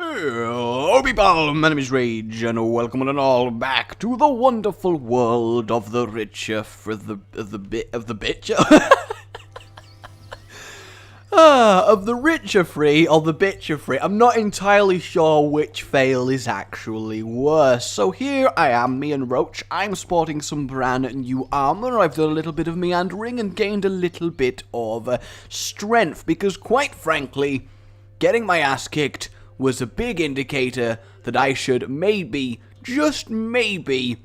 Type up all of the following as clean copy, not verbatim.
Hello people, my name is Rage, and welcome one and all back to the wonderful world of the richer for the of the richer free or the bitcher free. I'm not entirely sure which fail is actually worse. So here I am, me and Roach. I'm sporting some brand new armor. I've done a little bit of meandering and gained a little bit of strength because, quite frankly, getting my ass kicked was a big indicator that I should maybe, just maybe,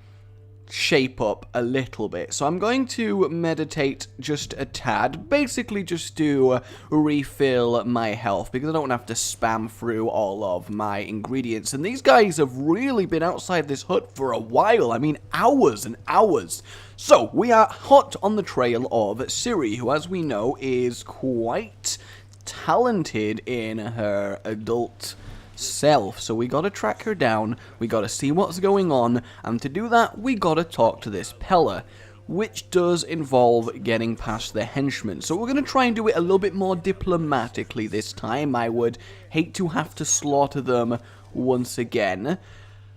shape up a little bit. So I'm going to meditate just a tad, basically just to refill my health, because I don't have to spam through all of my ingredients. And these guys have really been outside this hut for a while, I mean hours and hours. So we are hot on the trail of Siri, who, as we know, is quite talented in her adult self. So we gotta track her down, we gotta see what's going on, and to do that we gotta talk to this PELLAR, which does involve getting past the henchmen. So we're gonna try and do it a little bit more diplomatically this time. I would hate to have to slaughter them once again.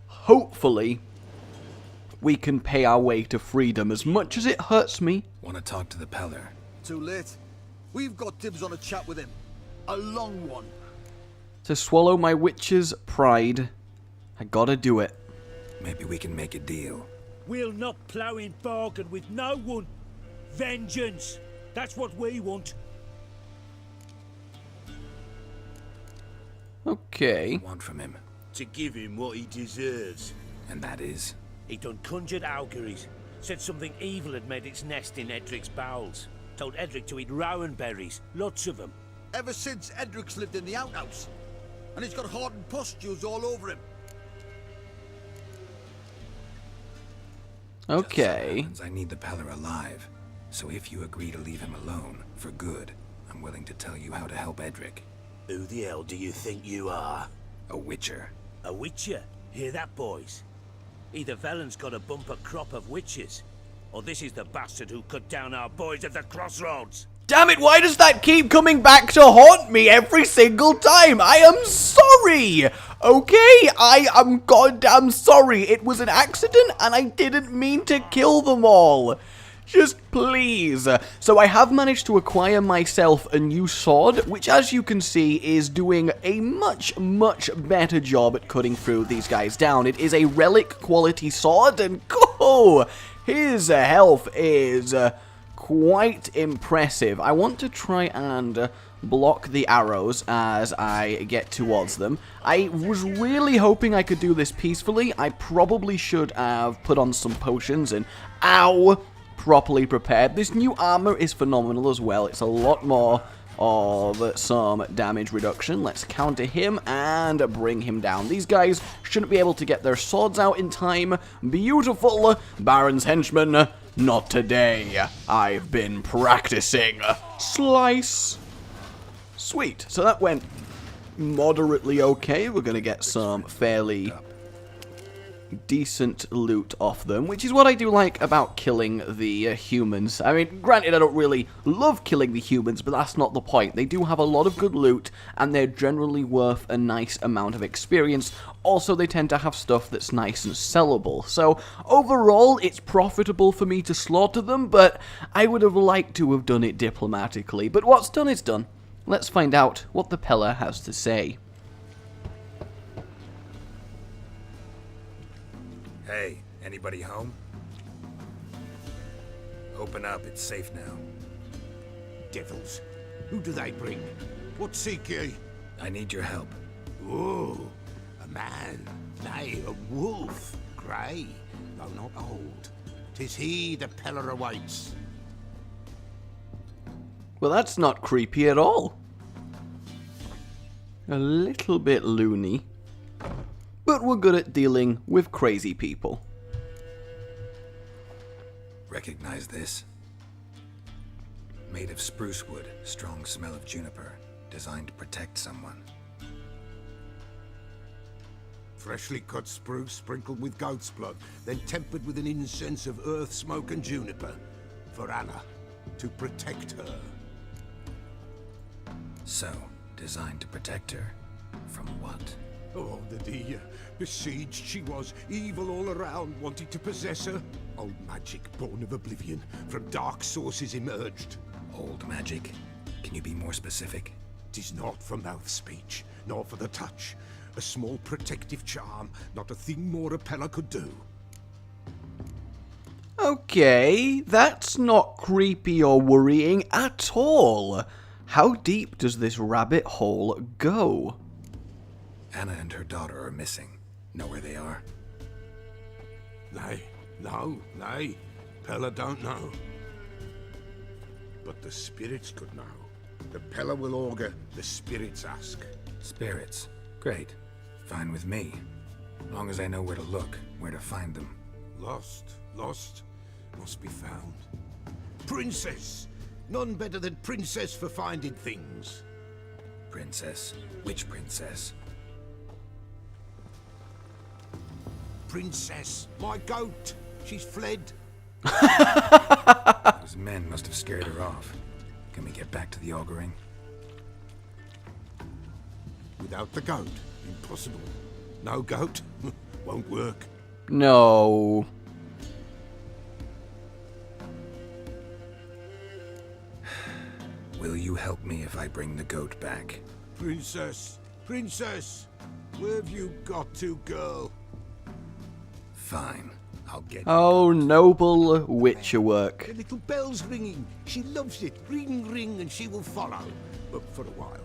Hopefully we can pay our way to freedom, as much as it hurts me. Want to talk to the PELLAR? Too late. We've got dibs on a chat with him. A long one. To swallow my witch's pride, I gotta do it. Maybe we can make a deal. We'll not plough in bargain with no one. Vengeance. That's what we want. Okay. Want from him, To give him what he deserves. and that is? He done conjured auguries. Said something evil had made its nest in Edric's bowels. Told Edric to eat rowan berries. Lots of them. Ever since Edric's lived in the outhouse. And he's got hardened pustules all over him. Okay. Just so happens I need the PELLAR alive. So if you agree to leave him alone, for good, I'm willing to tell you how to help Edric. Who the hell do you think you are? A witcher. A witcher? Hear that, boys? Either Velen's got a bumper crop of witches, or this is the bastard who cut down our boys at the crossroads. Damn it, why does that keep coming back to haunt me every single time? I am sorry! Okay, I am goddamn sorry. It was an accident and I didn't mean to kill them all. Just please. So I have managed to acquire myself a new sword, which, as you can see, is doing a much better job at cutting through these guys down. It is a relic quality sword, and his health is quite impressive. I want to try and block the arrows as I get towards them. I was really hoping I could do this peacefully. I probably should have put on some potions and properly prepared. This new armor is phenomenal as well. It's a lot more of some damage reduction. Let's counter him and bring him down. These guys shouldn't be able to get their swords out in time. Beautiful. Baron's henchmen, not today. I've been practicing. Slice. Sweet. So that went moderately okay. We're going to get some fairly decent loot off them, which is what I do like about killing the humans. I mean, granted, I don't really love killing the humans, but that's not the point. They do have a lot of good loot, and they're generally worth a nice amount of experience. Also, they tend to have stuff that's nice and sellable. So, overall, it's profitable for me to slaughter them, but I would have liked to have done it diplomatically. But what's done is done. Let's find out what the PELLAR has to say. Hey, anybody home? Open up, it's safe now. Devils. Who do they bring? What seek ye? I need your help. Oh, a man. Nay, a wolf. Grey, though not old. 'Tis he the PELLAR awaits. Well, that's not creepy at all. A little bit loony. But we're good at dealing with crazy people. Recognize this? Made of spruce wood, strong smell of juniper, designed to protect someone. Freshly cut spruce sprinkled with goat's blood, then tempered with an incense of earth, smoke and juniper. For Anna, to protect her. So, designed to protect her. From what? Oh, the dear. Besieged she was, evil all around, wanting to possess her. Old magic, born of oblivion, from dark sources emerged. Old magic? Can you be more specific? 'Tis not for mouth speech, nor for the touch. A small protective charm, not a thing more a Pellar could do. Okay, that's not creepy or worrying at all. How deep does this rabbit hole go? Anna and her daughter are missing. Know where they are? Nay, Pellar don't know. But the spirits could know. The Pellar will augur, the spirits ask. Spirits. Great. Fine with me. Long as I know where to look, where to find them. Lost, must be found. Princess! None better than Princess for finding things. Princess? Which princess? Princess, my goat! She's fled. Those men must have scared her off. Can we get back to the auguring? Without the goat, impossible. No goat, won't work. No. Will you help me if I bring the goat back? Princess, where have you got to, girl? Fine. I'll get Oh, noble witcher work. The little bell's ringing. She loves it. Ring, ring, and she will follow. But for a while.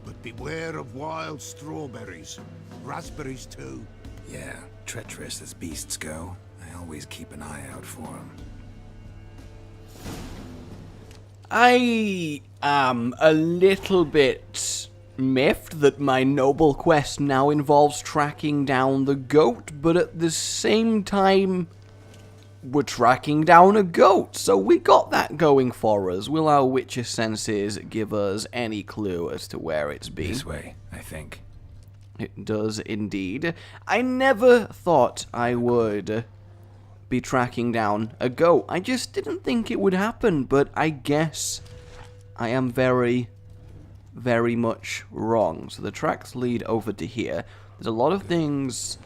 But beware of wild strawberries. Raspberries, too. Yeah, treacherous as beasts go. I always keep an eye out for them. I am a little bit miffed that my noble quest now involves tracking down the goat, but at the same time, we're tracking down a goat, so we got that going for us. Will our witcher senses give us any clue as to where it's been? This way, I think. It does indeed. I never thought I would be tracking down a goat. I just didn't think it would happen, but I guess I am very much wrong. So the tracks lead over to here. There's a lot of things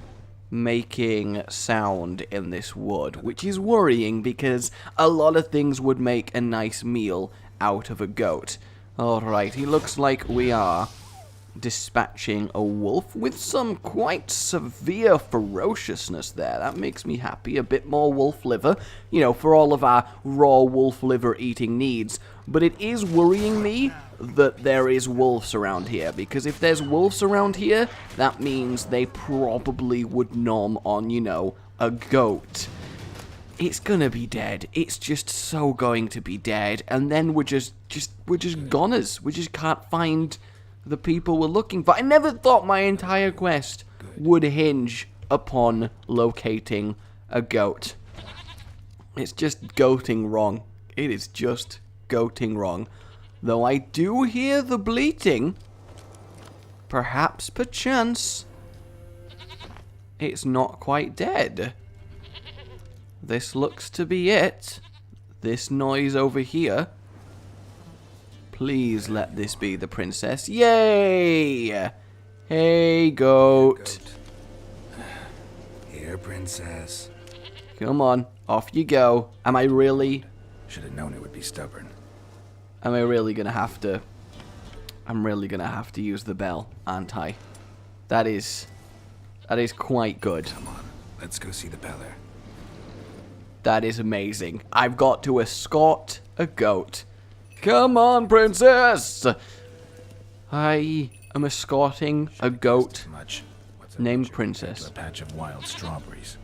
making sound in this wood, which is worrying because a lot of things would make a nice meal out of a goat. Alright, he looks like we are dispatching a wolf with some quite severe ferociousness there. That makes me happy. A bit more wolf liver, you know, for all of our raw wolf liver eating needs. But it is worrying me that there is wolves around here, because if there's wolves around here, that means they probably would nom on, you know, a goat. It's gonna be dead. It's just so going to be dead, and then we're just goners. We just can't find the people we're looking for. I never thought my entire quest would hinge upon locating a goat. It's just goating wrong. It is just goating wrong. Though I do hear the bleating. Perhaps, perchance, it's not quite dead. This looks to be it. This noise over here. Please let this be the princess. Yay! Hey, goat. Here, princess. Come on, off you go. Am I really... Should have known it would be stubborn. Am I really gonna have to... I'm really gonna have to use the bell, aren't I? That is quite good. Come on, let's go see the PELLAR. That is amazing. I've got to escort a goat. Come on, princess! I am escorting a goat named Princess. A patch of wild strawberries.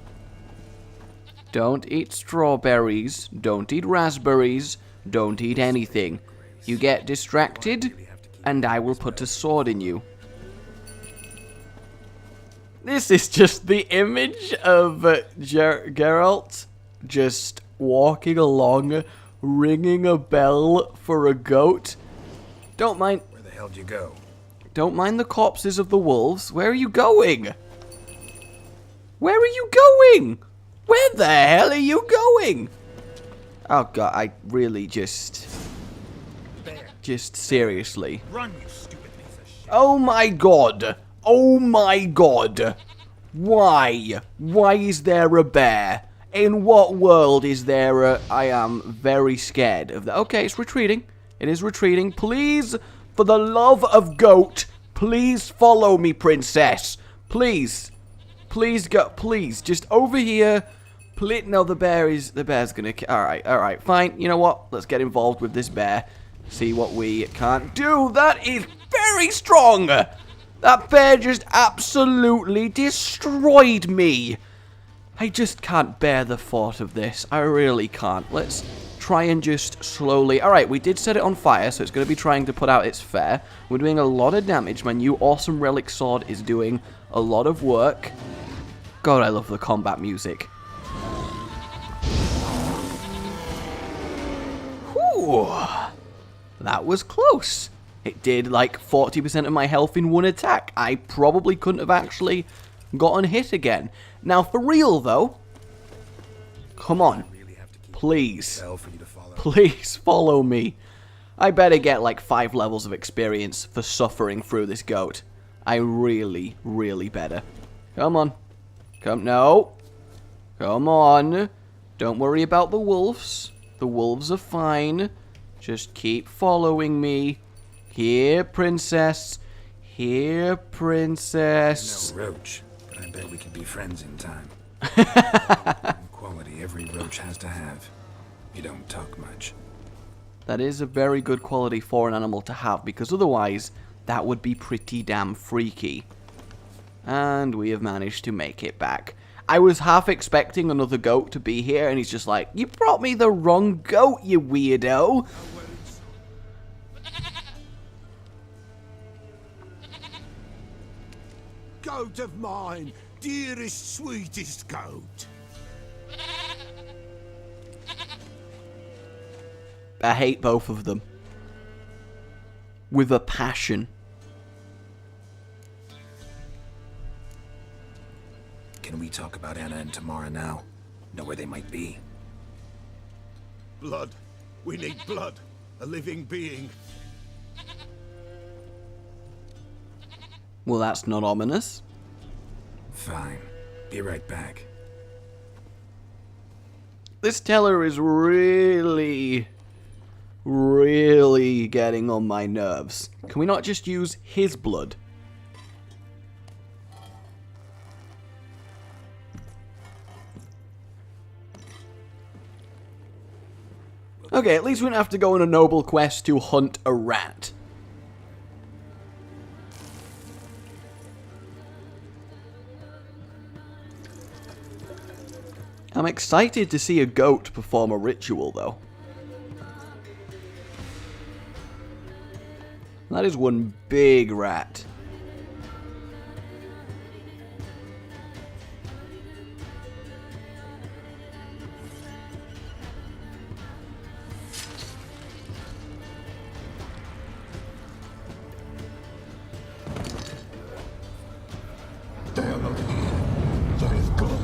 Don't eat strawberries. Don't eat raspberries. Don't eat anything. You get distracted, and I will put a sword in you. This is just the image of Geralt just walking along, ringing a bell for a goat. Don't mind... Where the hell did you go? Don't mind the corpses of the wolves. Where are you going? Where are you going? Where the hell are you going? Oh god, I really just seriously. Run, you stupid piece of shit. Oh my god. Oh my god. Why? Why is there a bear? In what world is there a... I am very scared of that. Okay, it's retreating. It is retreating. Please, for the love of goat, please follow me, princess. Please. Please go. Please, just over here. Please. No, the bear's gonna... Alright, fine. You know what? Let's get involved with this bear. See what we can't do. That is very strong. That bear just absolutely destroyed me. I just can't bear the thought of this. I really can't. Let's try and just slowly... Alright, we did set it on fire, so it's going to be trying to put out its fare. We're doing a lot of damage. My new awesome relic sword is doing a lot of work. God, I love the combat music. Whew. That was close. It did like 40% of my health in one attack. I probably couldn't have actually gotten hit again. Now, for real, though, come on, please, please follow me. I better get like 5 levels of experience for suffering through this goat. I really, really better. Come on. No. Come on. Don't worry about the wolves. The wolves are fine. Just keep following me. Here, princess. Here, princess. No roach, but I bet we could be friends in time. Quality every roach has to have. You don't talk much. That is a very good quality for an animal to have, because otherwise that would be pretty damn freaky. And we have managed to make it back. I was half expecting another goat to be here, and he's just like, you brought me the wrong goat, you weirdo. Goat of mine, dearest, sweetest goat. I hate both of them. With a passion. Can we talk about Anna and Tamara now? Know where they might be? Blood. We need blood. A living being. Well, that's not ominous. Fine. Be right back. This teller is really getting on my nerves. Can we not just use his blood? Okay, at least we don't have to go on a noble quest to hunt a rat. I'm excited to see a goat perform a ritual, though. That is one big rat. They are not here. There is blood.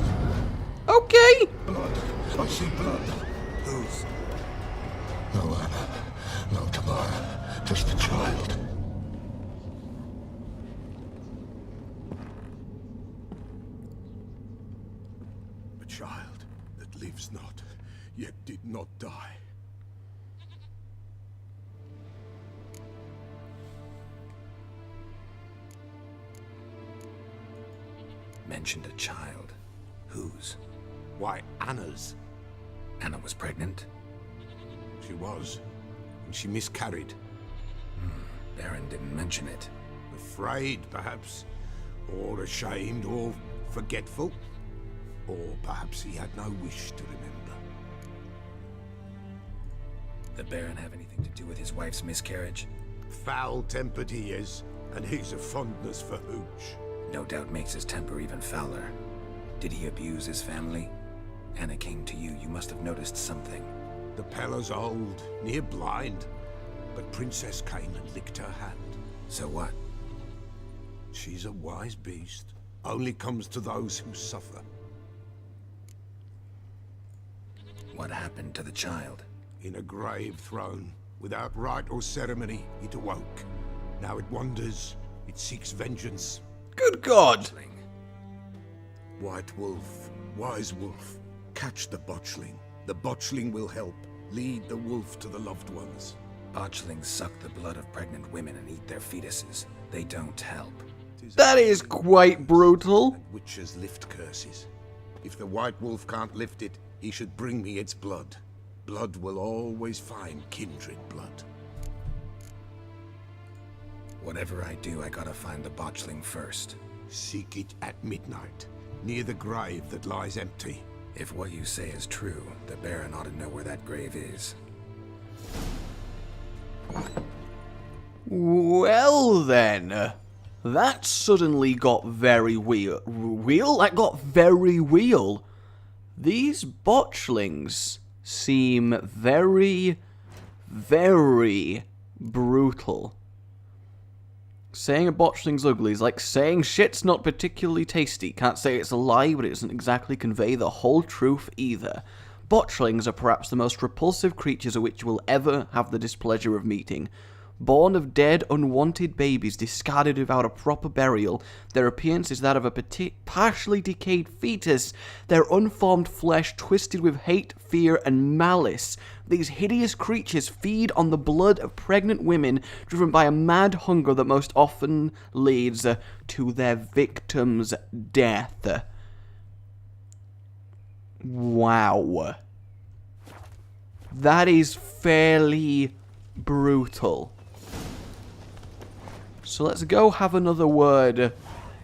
Okay. Blood. I see blood. Whose? No Anna. No Tamara. Just the child. A child that lives not, yet did not die. Mentioned a child. Whose? Why, Anna's. Anna was pregnant? She was, and she miscarried. Baron didn't mention it. Afraid, perhaps, or ashamed, or forgetful. Or perhaps he had no wish to remember. Did Baron have anything to do with his wife's miscarriage? Foul-tempered he is, and he's a fondness for hooch. No doubt makes his temper even fouler. Did he abuse his family? Anna came to you. You must have noticed something. The Pellar's old, near blind, but Princess came and licked her hand. So what? She's a wise beast. Only comes to those who suffer. What happened to the child? In a grave thrown, without rite or ceremony, it awoke. Now it wanders, it seeks vengeance. Good God! Botchling. White wolf, wise wolf, catch the botchling. The botchling will help. Lead the wolf to the loved ones. Botchlings suck the blood of pregnant women and eat their fetuses. They don't help. That is quite brutal. And witches lift curses. If the white wolf can't lift it, he should bring me its blood. Blood will always find kindred blood. Whatever I do, I gotta find the botchling first. Seek it at midnight, near the grave that lies empty. If what you say is true, the Baron ought to know where that grave is. Well then, that suddenly got very weird. That got very real. These botchlings seem very, very brutal. Saying a botchling's ugly is like saying shit's not particularly tasty. Can't say it's a lie, but it doesn't exactly convey the whole truth either. Botchlings are perhaps the most repulsive creatures a witch will ever have the displeasure of meeting. Born of dead, unwanted babies discarded without a proper burial, their appearance is that of a partially decayed fetus, their unformed flesh twisted with hate, fear, and malice. These hideous creatures feed on the blood of pregnant women, driven by a mad hunger that most often leads to their victim's death. Wow. That is fairly brutal. So let's go have another word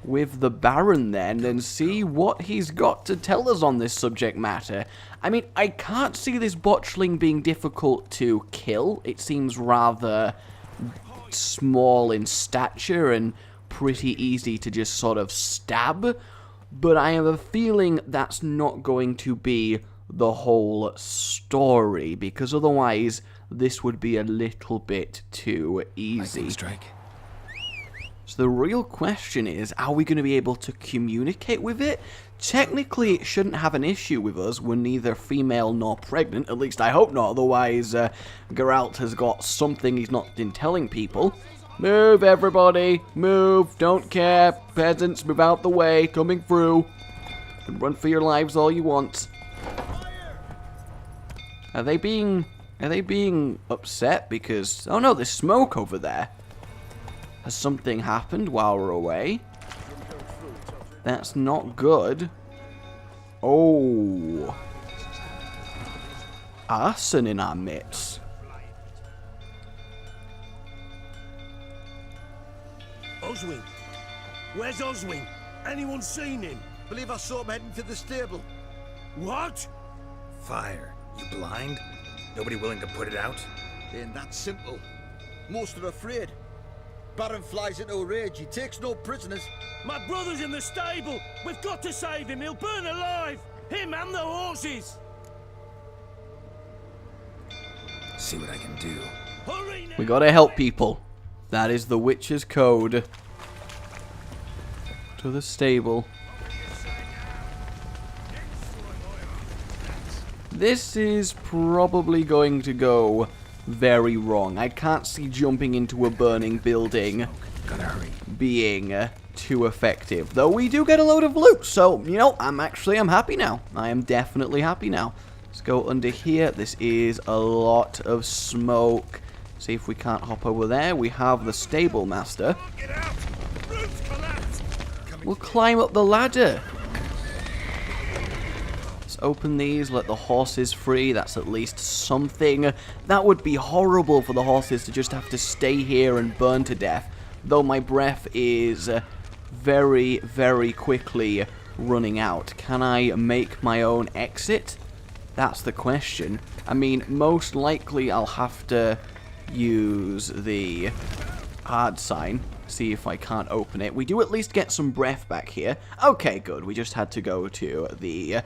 with the Baron then and see what he's got to tell us on this subject matter. I mean, I can't see this botchling being difficult to kill. It seems rather small in stature and pretty easy to just sort of stab. But I have a feeling that's not going to be the whole story, because otherwise this would be a little bit too easy. Lightning strike. So the real question is, are we going to be able to communicate with it? Technically, it shouldn't have an issue with us. We're neither female nor pregnant. At least I hope not. Otherwise, Geralt has got something he's not been telling people. Move, everybody. Move. Don't care. Peasants, move out the way. Coming through. You can run for your lives all you want. Are they being upset because... Oh no, there's smoke over there. Has something happened while we're away? That's not good. Oh. Arson in our midst. Oswin! Where's Oswin? Anyone seen him? Believe I saw him heading to the stable. What? Fire. You blind? Nobody willing to put it out? Ain't that simple. Most are afraid. Baron flies into a rage. He takes no prisoners. My brother's in the stable! We've got to save him! He'll burn alive! Him and the horses! See what I can do. Hurry now! We gotta help people. That is the witch's code. To the stable. This is probably going to go very wrong. I can't see jumping into a burning building Gotta hurry. being too effective. Though we do get a load of loot, so, you know, I'm happy now. I am definitely happy now. Let's go under here. This is a lot of smoke. See if we can't hop over there. We have the stable master. Get out! Roof's collapsed! We'll climb up the ladder. Let's open these, let the horses free. That's at least something. That would be horrible for the horses to just have to stay here and burn to death. Though my breath is very, very quickly running out. Can I make my own exit? That's the question. I mean, most likely I'll have to use the hard sign. See if I can't open it. We do at least get some breath back here. Okay, good. We just had to go to the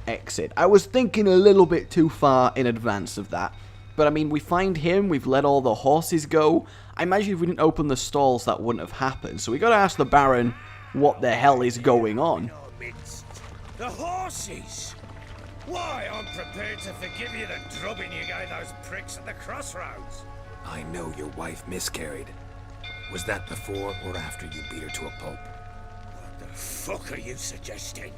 exit. I was thinking a little bit too far in advance of that. But I mean, we find him. We've let all the horses go. I imagine if we didn't open the stalls, that wouldn't have happened. So we got to ask the Baron what the hell is going on. The horses! Why, I'm prepared to forgive you the drubbing you gave those pricks at the crossroads. I know your wife miscarried. Was that before or after you beat her to a pulp? fuck are you suggesting?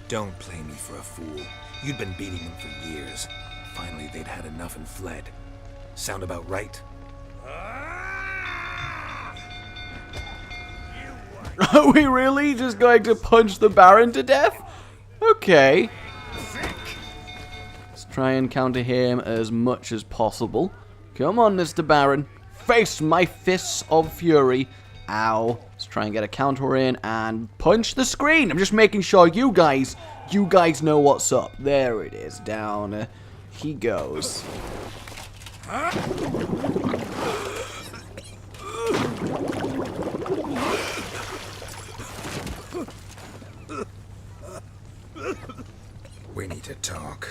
Don't play me for a fool. You'd been beating them for years. Finally, they'd had enough and fled. Sound about right? Are we really just going to punch the Baron to death? Okay. Let's try and counter him as much as possible. Come on, Mr. Baron. Face my fists of fury. Ow. Let's try and get a counter in and punch the screen. I'm just making sure you guys know what's up. There it is. Down he goes. We need to talk.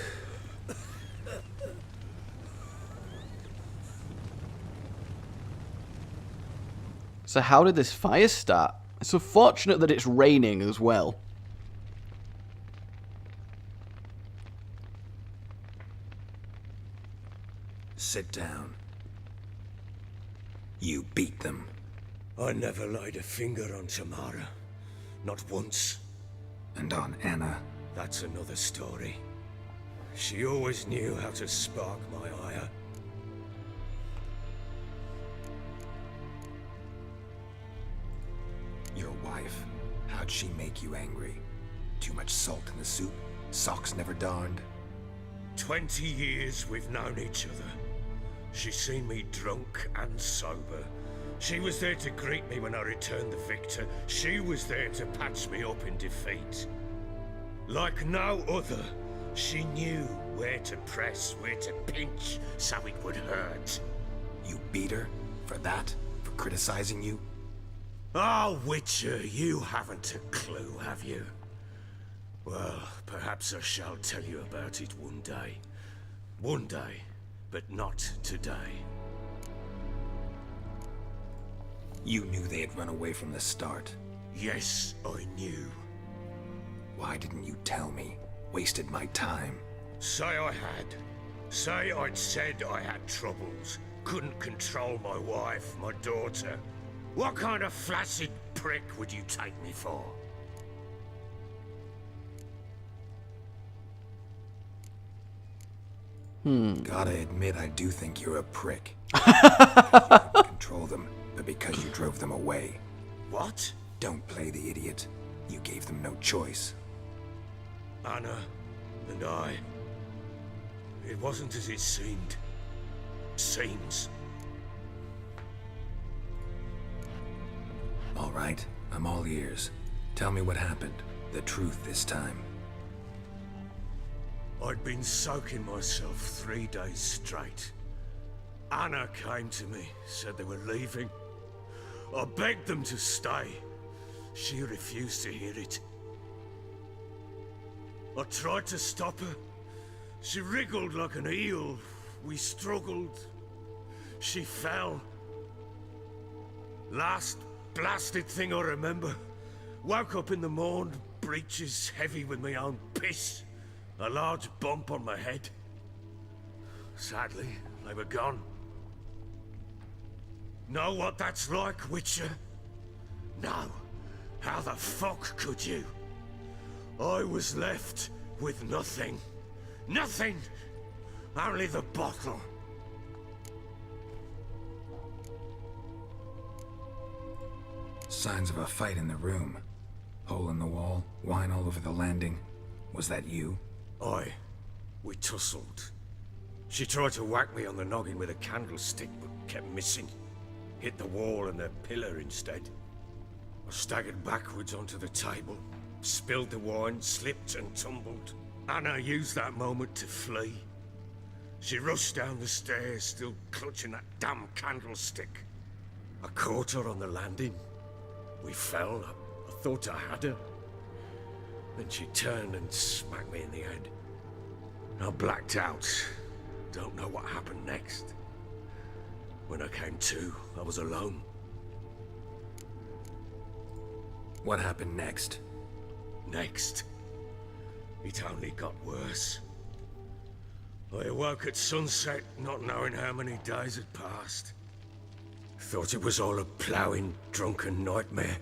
So how did this fire start? It's so fortunate that it's raining as well. Sit down. You beat them. I never laid a finger on Tamara. Not once. And on Anna. That's another story. She always knew how to spark my ire. Your wife. How'd she make you angry? Too much salt in the soup? Socks never darned? 20 years we've known each other. She's seen me drunk and sober. She was there to greet me when I returned the victor. She was there to patch me up in defeat. Like no other, she knew where to press, where to pinch, so it would hurt. You beat her? For that? For criticizing you? Oh, Witcher, you haven't a clue, have you? Well, perhaps I shall tell you about it one day. One day, but not today. You knew they had run away from the start. Yes, I knew. Why didn't you tell me? Wasted my time. Say I had. Say I'd said I had troubles. Couldn't control my wife, my daughter. What kind of flaccid prick would you take me for? Gotta admit, I do think you're a prick. Because you couldn't control them, but because you drove them away. What? Don't play the idiot. You gave them no choice. Anna and I. It wasn't as it seemed. Seems. All right, I'm all ears. Tell me what happened. The truth this time. I'd been soaking myself 3 days straight. Anna came to me, said they were leaving. I begged them to stay. She refused to hear it. I tried to stop her. She wriggled like an eel. We struggled. She fell. Last blasted thing I remember. Woke up in the morn, breeches heavy with my own piss. A large bump on my head. Sadly, they were gone. Know what that's like, Witcher? No. How the fuck could you? I was left with nothing. Nothing! Only the bottle. Signs of a fight in the room. Hole in the wall, wine all over the landing. Was that you? Aye. We tussled. She tried to whack me on the noggin with a candlestick, but kept missing. Hit the wall and the pillar instead. I staggered backwards onto the table, spilled the wine, slipped and tumbled. Anna used that moment to flee. She rushed down the stairs, still clutching that damn candlestick. I caught her on the landing. We fell. I thought I had her. Then she turned and smacked me in the head. I blacked out. Don't know what happened next. When I came to, I was alone. What happened next? Next, it only got worse. I awoke at sunset, not knowing how many days had passed. Thought it was all a ploughing, drunken nightmare.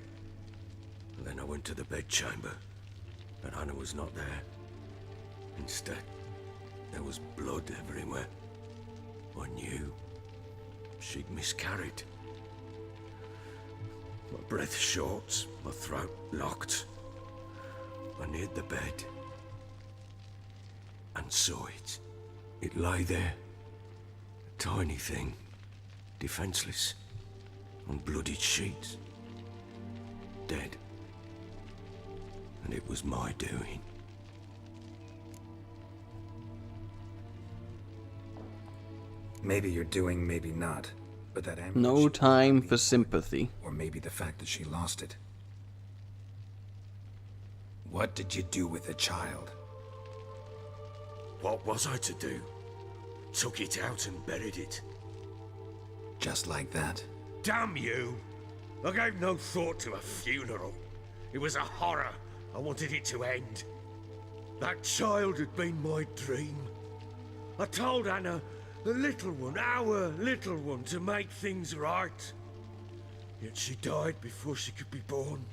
And then I went went to the bedchamber, but Anna was not there. Instead, there was blood everywhere. I knew she'd miscarried. My breath short, my throat locked. I neared the bed and saw it. It lay there, a tiny thing, defenseless, on bloodied sheets, dead. And it was my doing. Maybe you're doing, maybe not. But that amulet No should time be for sympathy. Or maybe the fact that she lost it. What did you do with the child? What was I to do? Took it out and buried it. Just like that? Damn you! I gave no thought to a funeral. It was a horror. I wanted it to end. That child had been my dream. I told Anna, the little one, our little one, to make things right. Yet she died before she could be born.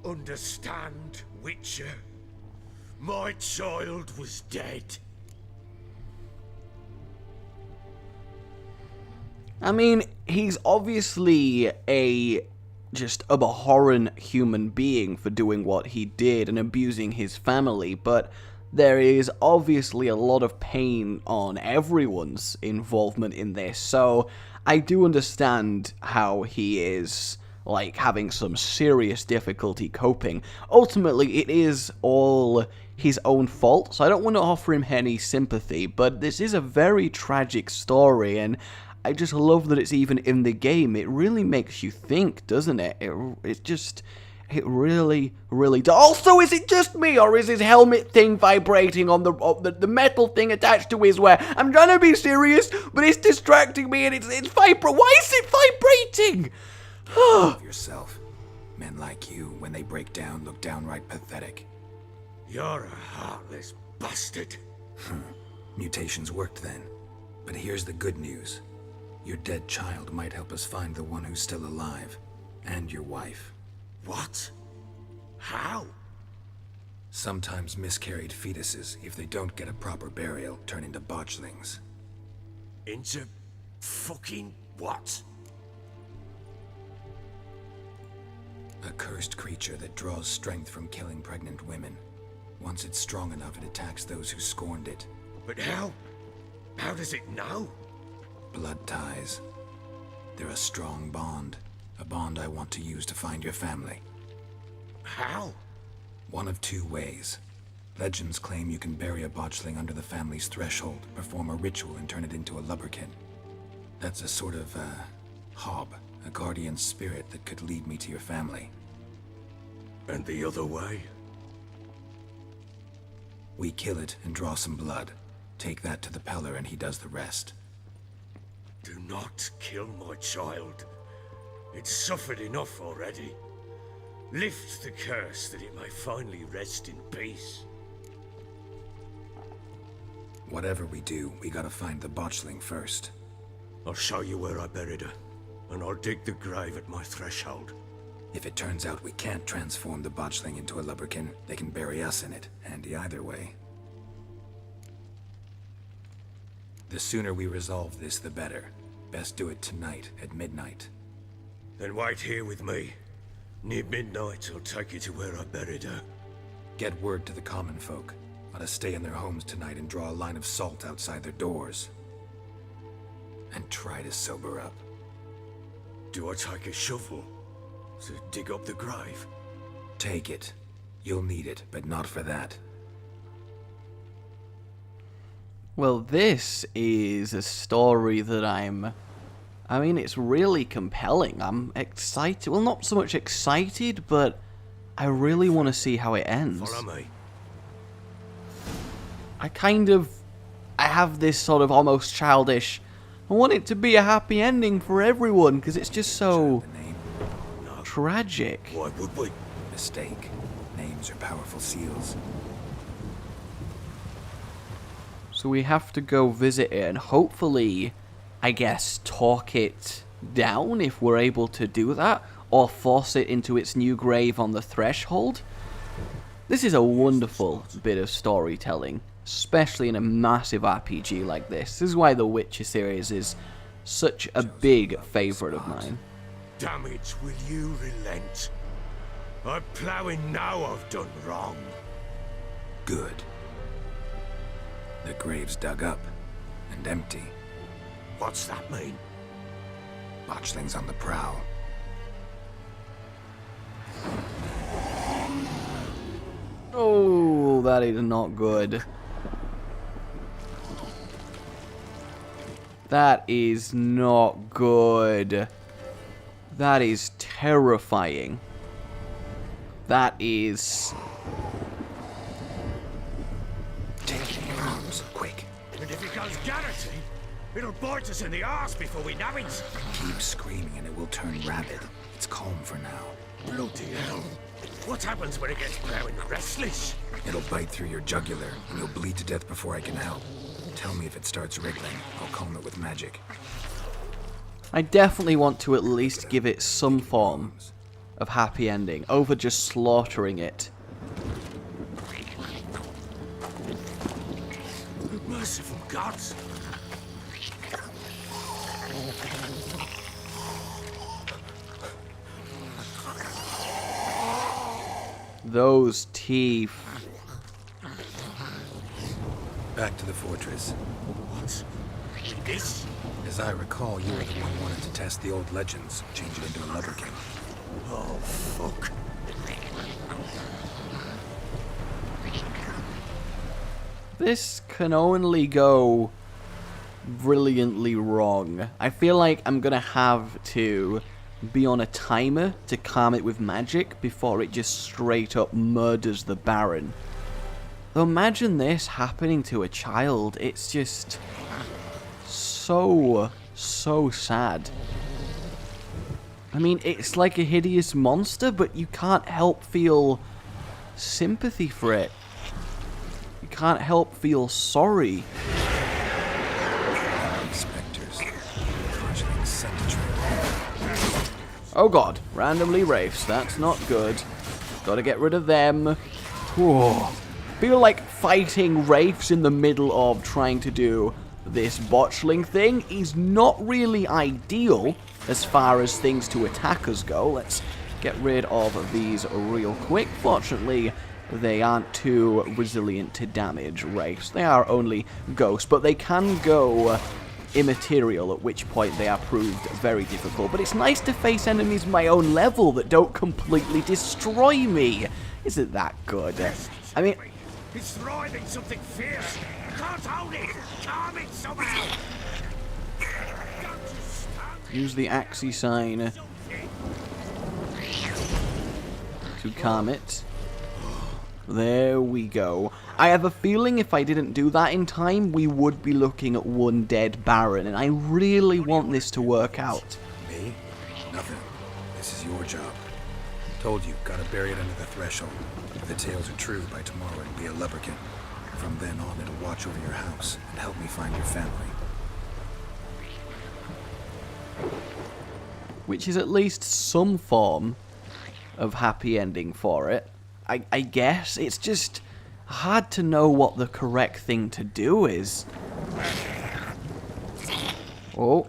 Understand, Witcher? My child was dead. I mean, he's obviously just abhorrent human being for doing what he did and abusing his family, but there is obviously a lot of pain on everyone's involvement in this, so I do understand how he is, like, having some serious difficulty coping. Ultimately, it is all his own fault, so I don't want to offer him any sympathy, but this is a very tragic story, and I just love that it's even in the game. It really makes you think, doesn't it? It really, really does. Also, is it just me, or is his helmet thing vibrating on the metal thing attached to his wear? I'm trying to be serious, but it's distracting me, and it's vibrating. Why is it vibrating? Of yourself. Men like you, when they break down, look downright pathetic. You're a heartless bastard. Mutations worked then. But here's the good news. Your dead child might help us find the one who's still alive. And your wife. What? How? Sometimes miscarried fetuses, if they don't get a proper burial, turn into botchlings. Into fucking what? A cursed creature that draws strength from killing pregnant women. Once it's strong enough, it attacks those who scorned it. But how? How does it know? Blood ties. They're a strong bond. A bond I want to use to find your family. How? One of two ways. Legends claim you can bury a botchling under the family's threshold, perform a ritual, and turn it into a lubberkin. That's a sort of, hob, a guardian spirit that could lead me to your family. And the other way? We kill it and draw some blood. Take that to the PELLAR and he does the rest. Do not kill my child. It's suffered enough already. Lift the curse that it may finally rest in peace. Whatever we do, we gotta find the botchling first. I'll show you where I buried her, and I'll dig the grave at my threshold. If it turns out we can't transform the botchling into a lubberkin, they can bury us in it, handy either way. The sooner we resolve this, the better. Best do it tonight, at midnight. Then wait here with me. Near midnight, I'll take you to where I buried her. Get word to the common folk. Let us stay in their homes tonight and draw a line of salt outside their doors. And try to sober up. Do I take a shovel to dig up the grave? Take it. You'll need it, but not for that. Well, this is a story that I mean, it's really compelling. I'm excited. Well, not so much excited, but I really want to see how it ends. Follow me. I have this sort of almost childish, I want it to be a happy ending for everyone, because it's just so The name? tragic. Why would we? Mistake. Names are powerful seals. So we have to go visit it and hopefully, I guess, talk it down if we're able to do that. or force it into its new grave on the threshold. This is a wonderful bit of storytelling, especially in a massive RPG like this. This is why the Witcher series is such a big favourite of mine. Damn it, will you relent? I'm ploughing now I've done wrong. Good. The grave's dug up and empty. What's that mean? Botchling's on the prowl. Oh, that is not good. That is not good. That is terrifying. That is... Take it in your arms, quick. And if it goes garroting, it'll bite us in the arse before we know it. Keep screaming and it will turn rabid. It's calm for now. Bloody hell. What happens when it gets plowing restless? It'll bite through your jugular and you'll bleed to death before I can help. Tell me if it starts wriggling. I'll calm it with magic. I definitely want to at least give it some form of happy ending over just slaughtering it. Merciful gods. Those teeth. Back to the fortress. What? This? As I recall, you were the one who wanted to test the old legends, change it into a lubberkin. Oh, fuck. This can only go brilliantly wrong. I feel like I'm gonna have to be on a timer to calm it with magic before it just straight up murders the Baron. Though imagine this happening to a child. It's just so sad. I mean, it's like a hideous monster, but you can't help feel sympathy for it. You can't help feel sorry. Spectres. Fledgling sentry. Oh god, randomly wraiths, that's not good. Gotta get rid of them. Whoa. Feel like fighting wraiths in the middle of trying to do this botchling thing is not really ideal as far as things to attack us go. Let's get rid of these real quick. Fortunately, they aren't too resilient to damage wraiths. They are only ghosts, but they can go immaterial, at which point they are proved very difficult. But it's nice to face enemies my own level that don't completely destroy me. Isn't that good? I mean... It's writhing something fierce. Can't hold it. Calm it somehow. Use the Axie sign to calm it. There we go. I have a feeling if I didn't do that in time, we would be looking at one dead Baron, and I really want this to work out. Me? Nothing. This is your job. Told you, gotta bury it under the threshold. If the tales are true, by tomorrow it'll be a lubberkin. From then on, it'll watch over your house and help me find your family. Which is at least some form of happy ending for it. I guess. It's just hard to know what the correct thing to do is. Oh.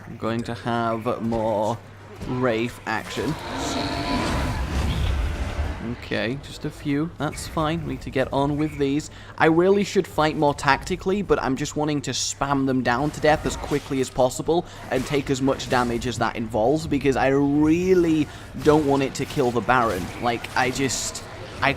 I'm going to have more Wraith action. Okay, just a few. That's fine. We need to get on with these. I really should fight more tactically, but I'm just wanting to spam them down to death as quickly as possible and take as much damage as that involves, because I really don't want it to kill the Baron. Like, I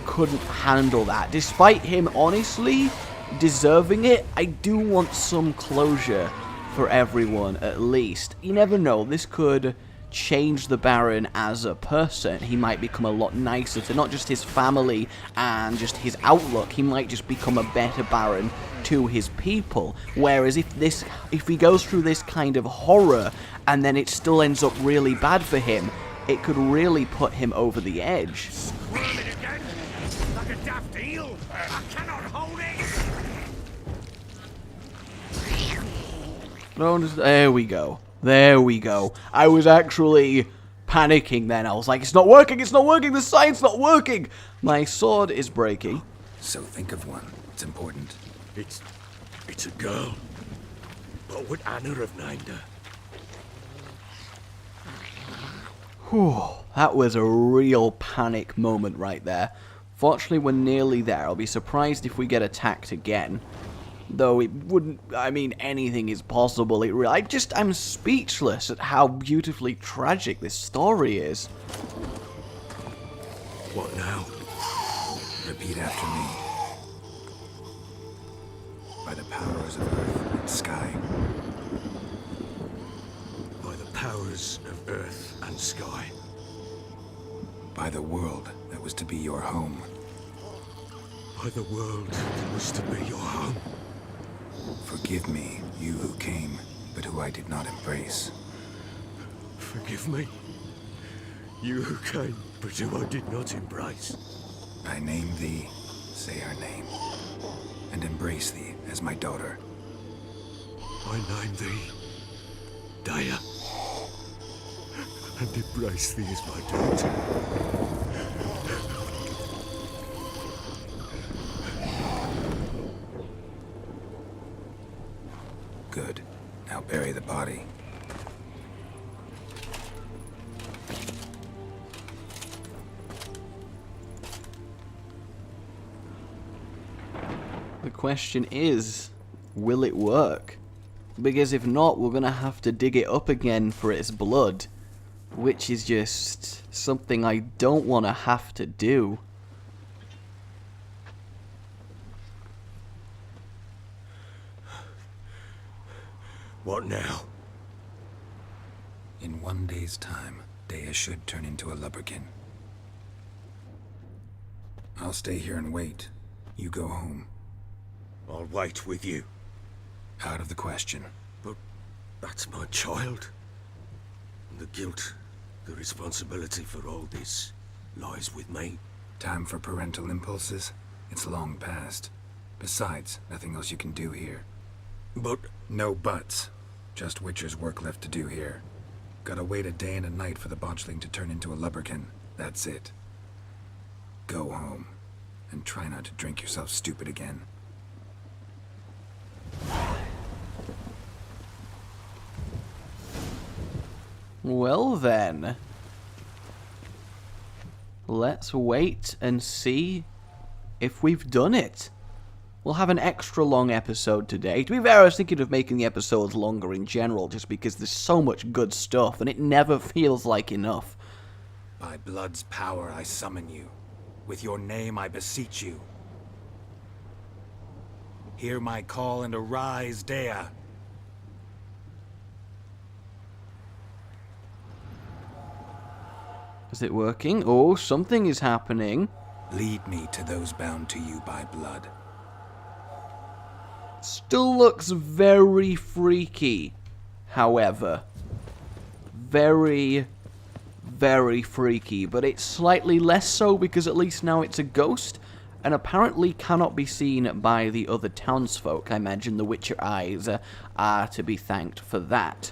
couldn't handle that. Despite him honestly deserving it, I do want some closure for everyone, at least. You never know, this could change the Baron as a person. He might become a lot nicer to not just his family and just his outlook. He might just become a better Baron to his people. Whereas if he goes through this kind of horror and then it still ends up really bad for him, it could really put him over the edge. Squirming again, like a daft eel. I cannot hold it. There we go. There we go. I was actually panicking then. I was like, it's not working, the sign's not working. My sword is breaking. So think of one. It's important. It's a girl. What would Anna have named her? Whew, that was a real panic moment right there. Fortunately, we're nearly there. I'll be surprised if we get attacked again. Though it wouldn't, I mean, anything is possible. I'm speechless at how beautifully tragic this story is. What now? Repeat after me. By the powers of earth and sky. By the powers of earth and sky. By the world that was to be your home. By the world that was to be your home. Forgive me, you who came, but who I did not embrace. Forgive me, you who came, but who I did not embrace. I name thee, say her name, and embrace thee as my daughter. I name thee, Daya, and embrace thee as my daughter. Good. Now bury the body. The question is, will it work? Because if not, we're gonna have to dig it up again for its blood, which is just something I don't want to have to do. What now? In 1 day's time, Daya should turn into a lubberkin. I'll stay here and wait. You go home. I'll wait with you. Out of the question. But that's my child. And the guilt, the responsibility for all this lies with me. Time for parental impulses? It's long past. Besides, nothing else you can do here. But No buts. Just Witcher's work left to do here. Gotta wait a day and a night for the botchling to turn into a lubberkin. That's it. Go home. And try not to drink yourself stupid again. Well then. Let's wait and see if we've done it. We'll have an extra long episode today. To be fair, I was thinking of making the episodes longer in general, just because there's so much good stuff, and it never feels like enough. By blood's power I summon you. With your name I beseech you. Hear my call and arise, Daya. Is it working? Oh, something is happening. Lead me to those bound to you by blood. Still looks very freaky, however. Very, very freaky, but it's slightly less so because at least now it's a ghost, and apparently cannot be seen by the other townsfolk. I imagine the Witcher eyes are to be thanked for that.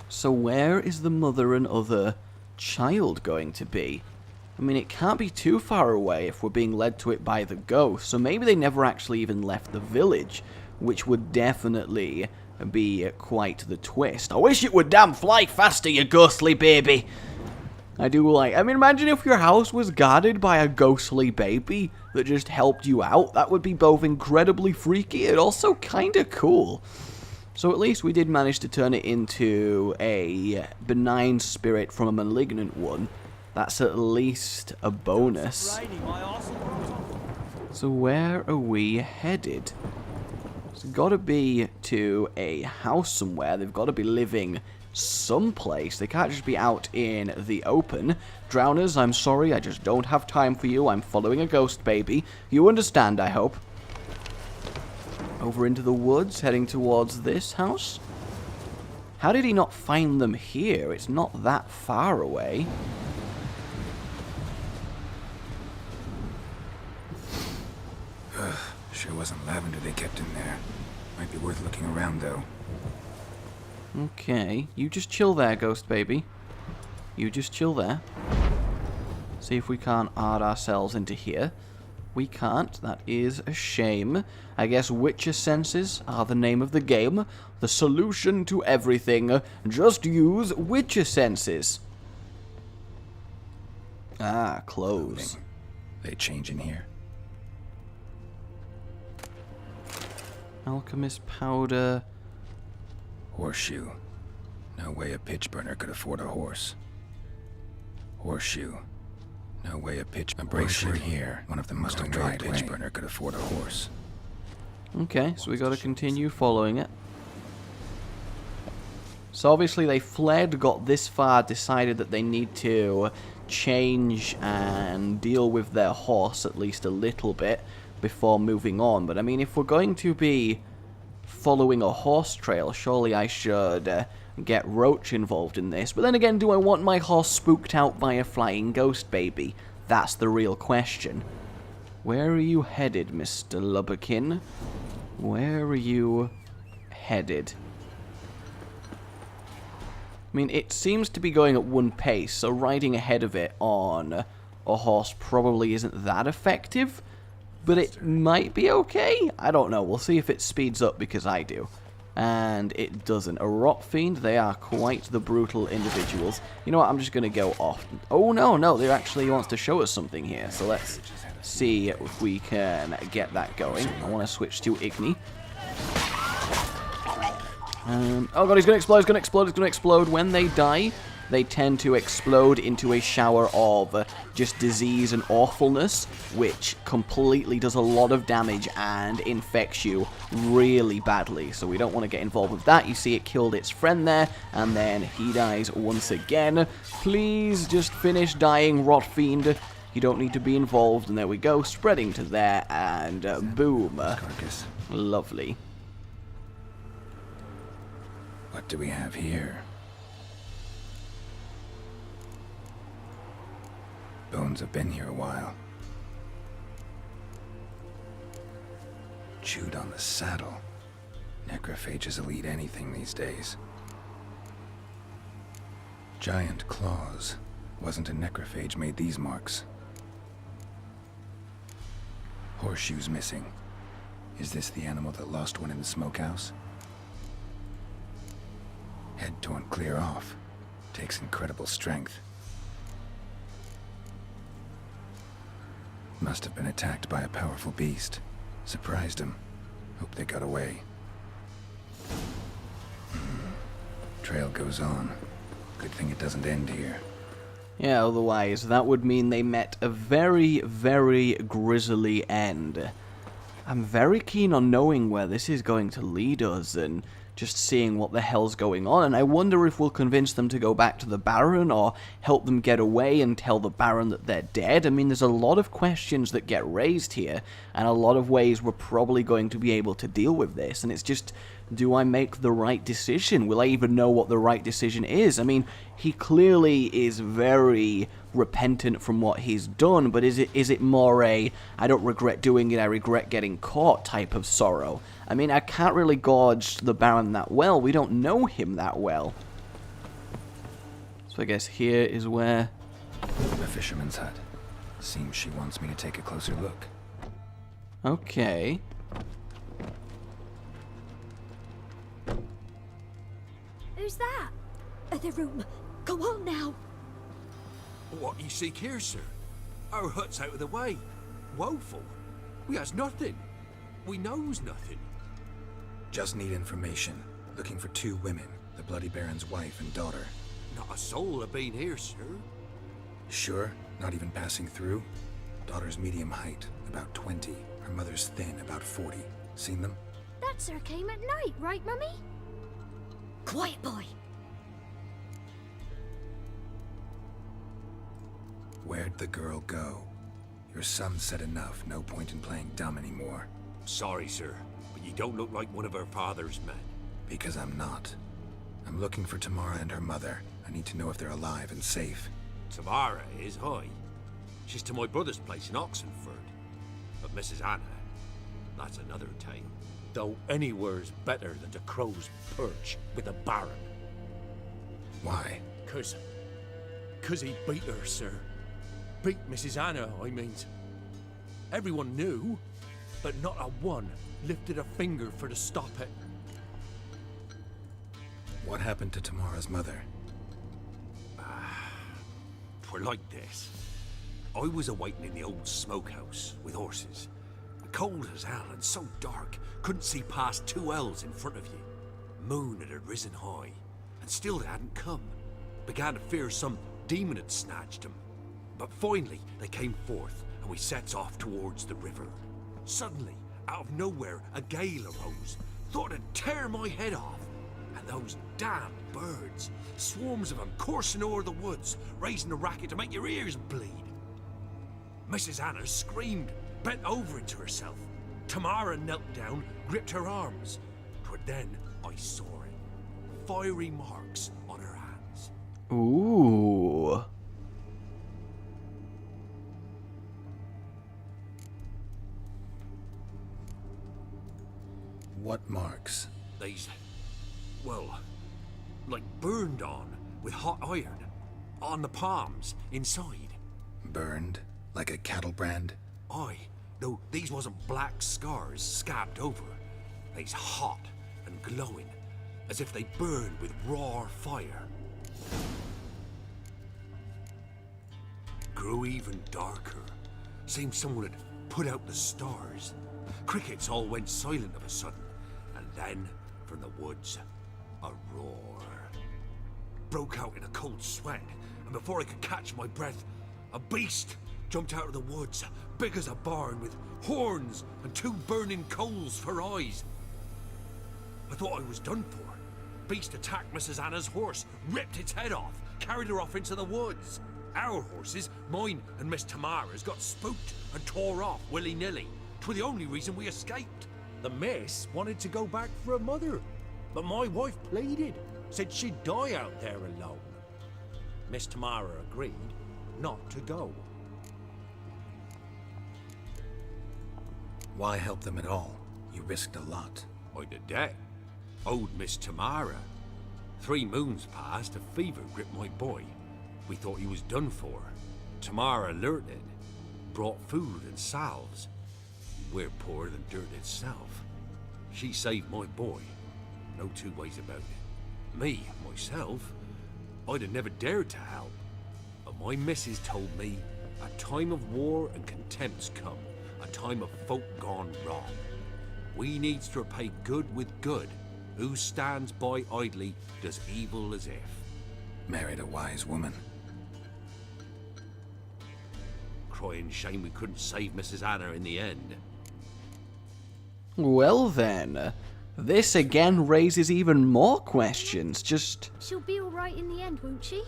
So where is the mother and other child going to be? I mean, it can't be too far away if we're being led to it by the ghost, so maybe they never actually even left the village, which would definitely be quite the twist. I wish it would damn fly faster, you ghostly baby! I mean, imagine if your house was guarded by a ghostly baby that just helped you out. That would be both incredibly freaky and also kinda cool. So at least we did manage to turn it into a benign spirit from a malignant one. That's at least a bonus. So where are we headed? It's got to be to a house somewhere. They've got to be living someplace. They can't just be out in the open. Drowners, I'm sorry, I just don't have time for you. I'm following a ghost baby. You understand, I hope. Over into the woods, heading towards this house. How did he not find them here? It's not that far away. Sure wasn't lavender they kept in there. Might be worth looking around, though. Okay, you just chill there, ghost baby. You just chill there. See if we can't art ourselves into here. We can't. That is a shame. I guess Witcher senses are the name of the game. The solution to everything. Just use Witcher senses. Ah, clothes. They change in here. Alchemist powder. Horseshoe. No way a pitch burner could afford a horse. Horseshoe. No way a bracelet here. One of them must have tried. Pitch burner could afford a horse. Okay, so we gotta continue following it. So obviously they fled, got this far, decided that they need to change and deal with their horse at least a little bit before moving on. But I mean, if we're going to be following a horse trail, surely I should get Roach involved in this. But then again, do I want my horse spooked out by a flying ghost baby? That's the real question. Where are you headed, Mr. Lubberkin? Where are you headed? I mean, it seems to be going at one pace, so riding ahead of it on a horse probably isn't that effective, but it might be okay. I don't know. We'll see if it speeds up because I do. And it doesn't. A rot fiend, they are quite the brutal individuals. You know what, I'm just going to go off. Oh, no, they actually wants to show us something here. So let's see if we can get that going. I want to switch to Igni. Oh god, he's going to explode. When they die, they tend to explode into a shower of just disease and awfulness, which completely does a lot of damage and infects you really badly. So we don't want to get involved with that. You see it killed its friend there, and then he dies once again. Please just finish dying, Rot Fiend. You don't need to be involved. And there we go, spreading to there, and boom. Carcass. Lovely. What do we have here? Bones have been here a while. Chewed on the saddle. Necrophages will eat anything these days. Giant claws. Wasn't a necrophage made these marks. Horseshoes missing. Is this the animal that lost one in the smokehouse? Head torn clear off. Takes incredible strength. Must have been attacked by a powerful beast. Surprised him. Hope they got away. Trail goes on. Good thing it doesn't end here. Yeah, otherwise that would mean they met a very, very grisly end. I'm very keen on knowing where this is going to lead us and just seeing what the hell's going on, and I wonder if we'll convince them to go back to the Baron or help them get away and tell the Baron that they're dead. I mean, there's a lot of questions that get raised here, and a lot of ways we're probably going to be able to deal with this, and it's just, do I make the right decision? Will I even know what the right decision is? I mean, he clearly is very repentant from what he's done, but is it more a, I don't regret doing it, I regret getting caught type of sorrow? I mean, I can't really gauge the Baron that well. We don't know him that well. So I guess here is where... A fisherman's hut. Seems she wants me to take a closer look. Okay. Who's that? The room. Go on now. What you seek here, sir? Our hut's out of the way. Woeful. We has nothing. We knows nothing. Just need information. Looking for 2 women. The Bloody Baron's wife and daughter. Not a soul have been here, sir. Sure? Not even passing through? Daughter's medium height, about 20. Her mother's thin, about 40. Seen them? That sir came at night, right, Mummy? Quiet, boy. Where'd the girl go? Your son said enough. No point in playing dumb anymore. Sorry, sir, but you don't look like one of her father's men. Because I'm not. I'm looking for Tamara and her mother. I need to know if they're alive and safe. Tamara is, hi. She's to my brother's place in Oxenford. But Mrs. Anna, that's another tale. Though anywhere's better than to Crow's Perch with a Baron. Why? Cause he beat her, sir. Beat Mrs. Anna, I mean. Everyone knew, but not a one lifted a finger for to stop it. What happened to Tamara's mother? Twere like this. I was awaiting in the old smokehouse with horses. Cold as hell and so dark, couldn't see past 2 ells in front of you. Moon had risen high, and still they hadn't come. Began to fear some demon had snatched them. But finally they came forth, and we sets off towards the river. Suddenly, out of nowhere, a gale arose. Thought it'd tear my head off. And those damn birds, swarms of them coursing o'er the woods, raising a racket to make your ears bleed. Mrs. Anna screamed, bent over into herself. Tamara knelt down, gripped her arms. 'Twere then I saw it. Fiery marks on her hands. Ooh. What marks? They's, well, like burned on with hot iron. On the palms, inside. Burned? Like a cattle brand? Aye, though these wasn't black scars scabbed over. They's hot and glowing, as if they burned with raw fire. Grew even darker. Seemed someone had put out the stars. Crickets all went silent of a sudden, and then, from the woods, a roar. Broke out in a cold sweat, and before I could catch my breath, a beast jumped out of the woods, big as a barn, with horns and 2 burning coals for eyes. I thought I was done for. Beast attacked Mrs. Anna's horse, ripped its head off, carried her off into the woods. Our horses, mine and Miss Tamara's, got spooked and tore off willy-nilly. 'Twere the only reason we escaped. The miss wanted to go back for her mother, but my wife pleaded, said she'd die out there alone. Miss Tamara agreed not to go. Why help them at all? You risked a lot. I did that. Owed Miss Tamara. 3 moons passed, a fever gripped my boy. We thought he was done for. Tamara alerted, brought food and salves. We're poorer than dirt itself. She saved my boy. No 2 ways about it. Me, myself, I'd have never dared to help. But my missus told me a time of war and contempt's come. A time of folk gone wrong. We needs to repay good with good. Who stands by idly does evil as if. Married a wise woman. Crying shame we couldn't save Mrs. Anna in the end. Well then, this again raises even more questions. She'll be alright in the end, won't she?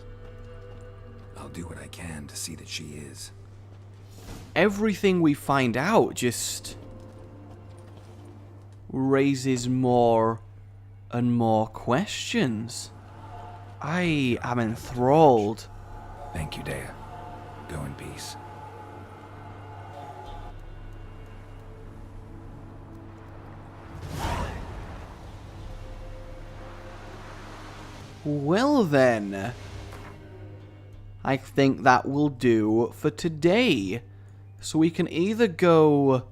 I'll do what I can to see that she is. Everything we find out just raises more and more questions. I am enthralled. Thank you, Dea. Go in peace. Well then, I think that will do for today. So we can either go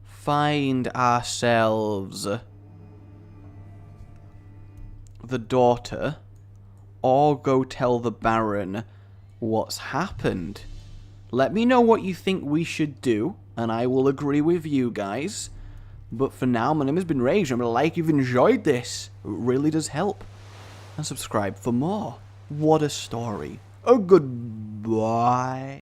find ourselves the daughter, or go tell the Baron what's happened. Let me know what you think we should do, and I will agree with you guys. But for now, my name has been Rage. Remember to like if you've enjoyed this. It really does help. And subscribe for more. What a story. Oh, goodbye.